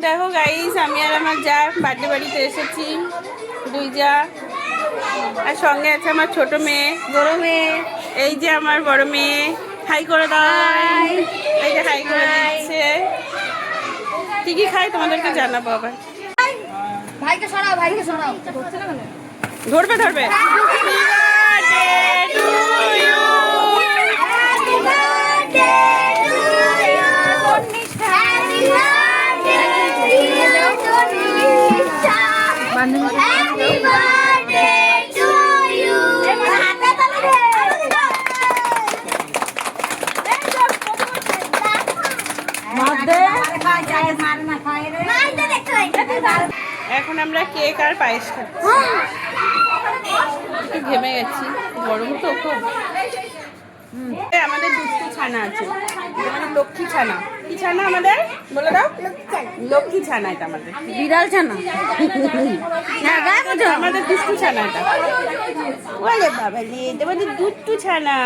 দেখো গাইস, আমি আর আমার যা বার্থডে বাড়িতে এসেছি, দুই যা, আর সঙ্গে আছে আমার ছোট মেয়ে, বড় মেয়ে। এই যে আমার বড় মেয়ে, হাই করে দাও। এই যে হাই করে দিচ্ছে। কি কি খাই তোমাদেরকে জানাবো আবার। ভাইকে সরাও, ভাইকে সরাও। ধরবে ধরবে। এখন আমরা কেক আর পায়েস খাচ্ছি। একটু ঘেমে গেছি, গরম তো খুব। আমাদের দুষ্টু ছানা আছে, আমাদের লক্ষ্মী ছানা। কি ছানা আমাদের বলে দাও? লক্ষ্মী ছানা। এটা আমাদের বিড়াল ছানা। আমাদের দুষ্টু ছানা। এটা বলে বাবা রে, এটা আমাদের দুষ্টু ছানা।